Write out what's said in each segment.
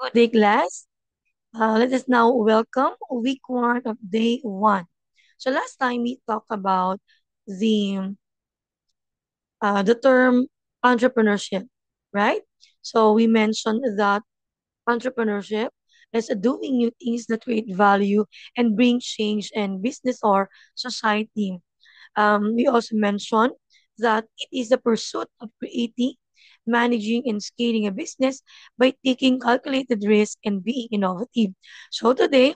Good day, class. Let us now welcome week one of day one. So last time we talked about the the term entrepreneurship, right? So we mentioned that entrepreneurship is doing new things that create value and bring change in business or society. We also mentioned that it is the pursuit of creating, managing, and scaling a business by taking calculated risk and being innovative. So today,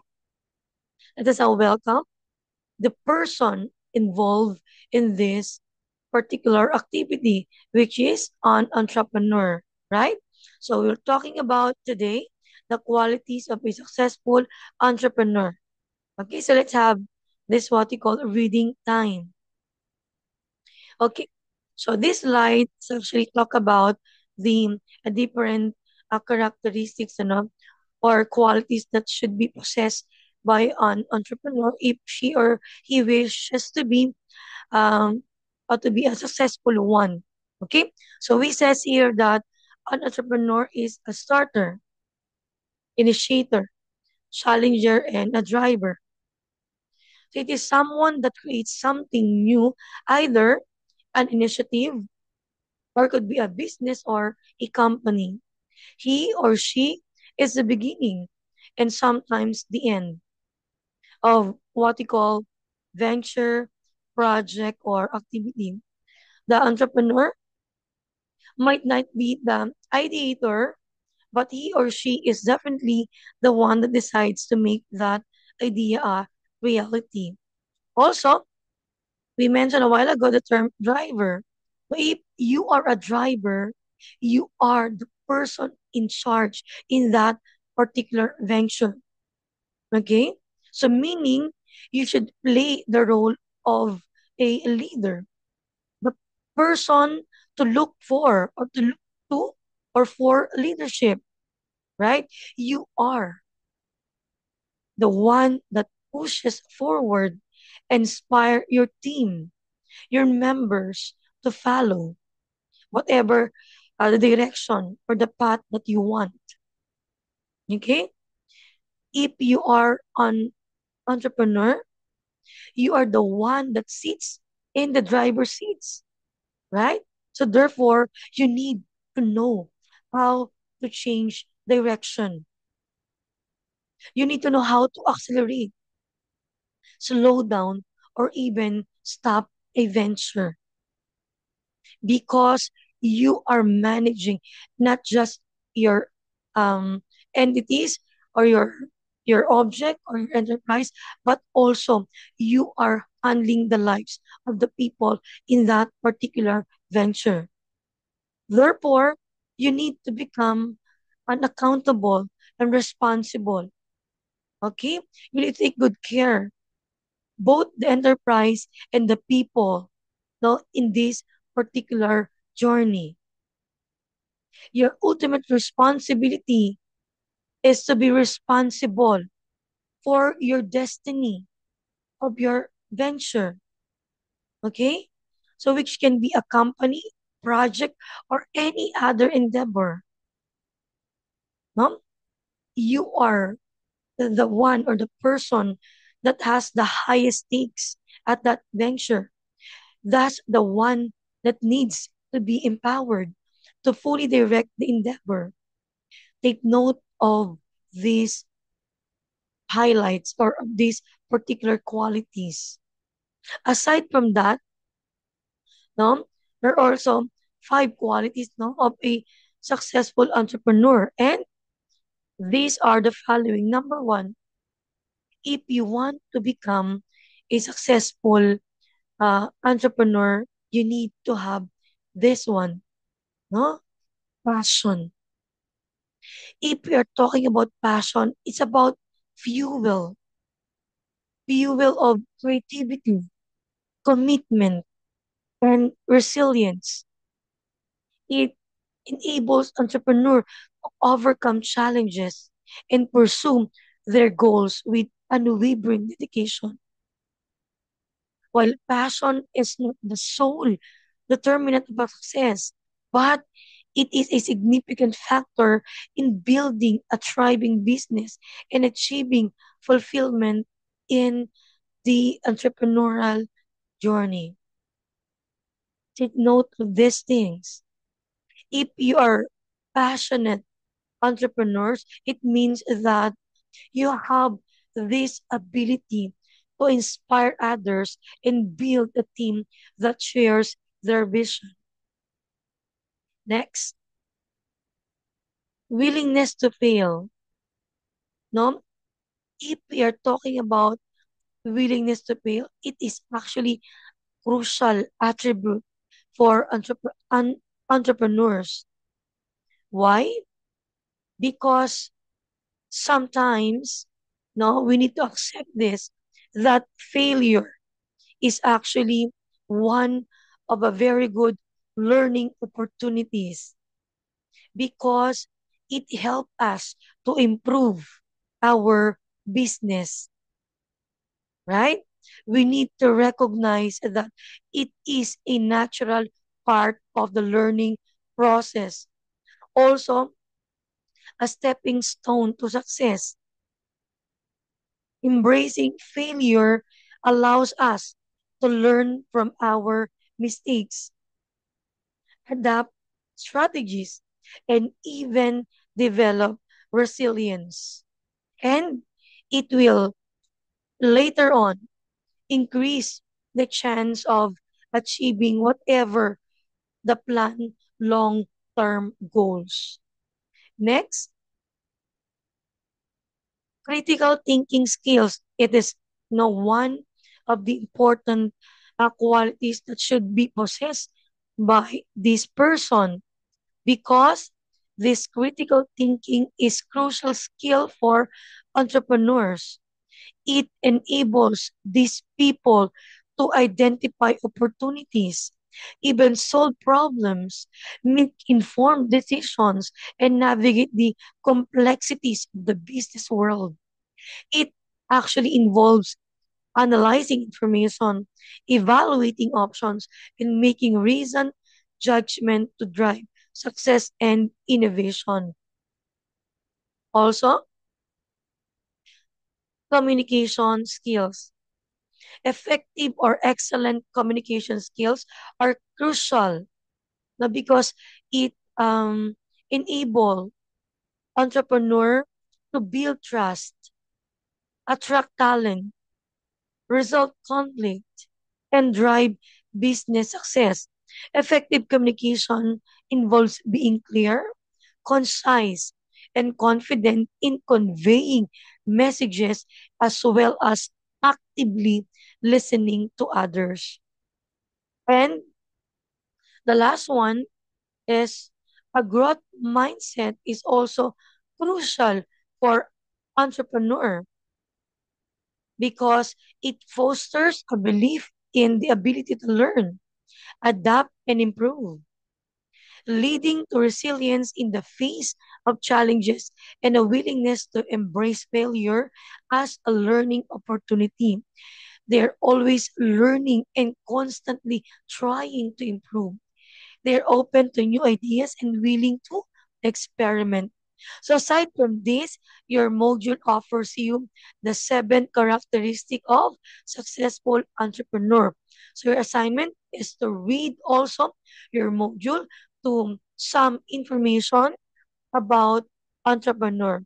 let us all welcome the person involved in this particular activity, which is an entrepreneur, right? So we're talking about today the qualities of a successful entrepreneur. Okay, so let's have this what we call reading time. Okay, so this slide actually talk about the different characteristics, or qualities that should be possessed by an entrepreneur if she or he wishes to be um to be a successful one. Okay, so we says here that an entrepreneur is a starter, initiator, challenger, and a driver. So it is someone that creates something new, either an initiative or could be a business or a company. He or she is the beginning and sometimes the end of what we call venture, project, or activity. The entrepreneur might not be the ideator, but he or she is definitely the one that decides to make that idea a reality. Also, we mentioned a while ago the term driver. So if you are a driver, you are the person in charge in that particular venture. Okay? So meaning you should play the role of a leader, the person to look for or to look to or for leadership, right? You are the one that pushes forward, inspire your team, your members to follow whatever the direction or the path that you want. Okay? If you are an entrepreneur, you are the one that sits in the driver's seats, right? So therefore, you need to know how to change direction. You need to know how to accelerate, slow down, or even stop a venture because you are managing not just your um, entities or your object or your enterprise, but also you are handling the lives of the people in that particular venture. Therefore, you need to become unaccountable and responsible. Okay? You need to take good care, both the enterprise and the people, no, in this particular journey. Your ultimate responsibility is to be responsible for your destiny of your venture. Okay? So, which can be a company, project, or any other endeavor. No? You are the one or the person that has the highest stakes at that venture. That's the one that needs to be empowered to fully direct the endeavor. Take note of these highlights or of these particular qualities. Aside from that, no, there are also five qualities, no, of a successful entrepreneur. And these are the following. Number one, if you want to become a successful entrepreneur, you need to have this one, no? Passion. If we are talking about passion, it's about fuel, fuel of creativity, commitment, and resilience. It enables entrepreneurs to overcome challenges and pursue their goals with unwavering dedication. While passion is not the sole determinant of success, but It is a significant factor in building a thriving business and achieving fulfillment in the entrepreneurial journey. Take note of these things. If you are passionate entrepreneurs, it means that you have this ability to inspire others and build a team that shares their vision. Next, willingness to fail. No? If we are talking about willingness to fail, it is actually crucial attribute for entrepreneurs. Why? Because sometimes, no, we need to accept this, that failure is actually one of a very good learning opportunities because it helps us to improve our business, right? We need to recognize that it is a natural part of the learning process. Also, a stepping stone to success. Embracing failure allows us to learn from our mistakes, adapt strategies, and even develop resilience. And it will later on increase the chance of achieving whatever the plan long term goals. Next, critical thinking skills. It is no one of the important qualities that should be possessed by this person because this critical thinking is crucial skill for entrepreneurs. It enables these people to identify opportunities, even solve problems, make informed decisions, and navigate the complexities of the business world. It actually involves analyzing information, evaluating options, and making reasoned judgment to drive success and innovation. Also, communication skills. Effective or excellent communication skills are crucial na because it enable entrepreneur to build trust, attract talent, resolve conflict, and drive business success. Effective communication involves being clear, concise, and confident in conveying messages as well as actively listening to others. And the last one is a growth mindset is also crucial for entrepreneur because it fosters a belief in the ability to learn, adapt, and improve, leading to resilience in the face of challenges and a willingness to embrace failure as a learning opportunity. They're always learning and constantly trying to improve. They're open to new ideas and willing to experiment. So aside from this, your module offers you the 7 characteristic of successful entrepreneur. So your assignment is to read also your module to some information about entrepreneur.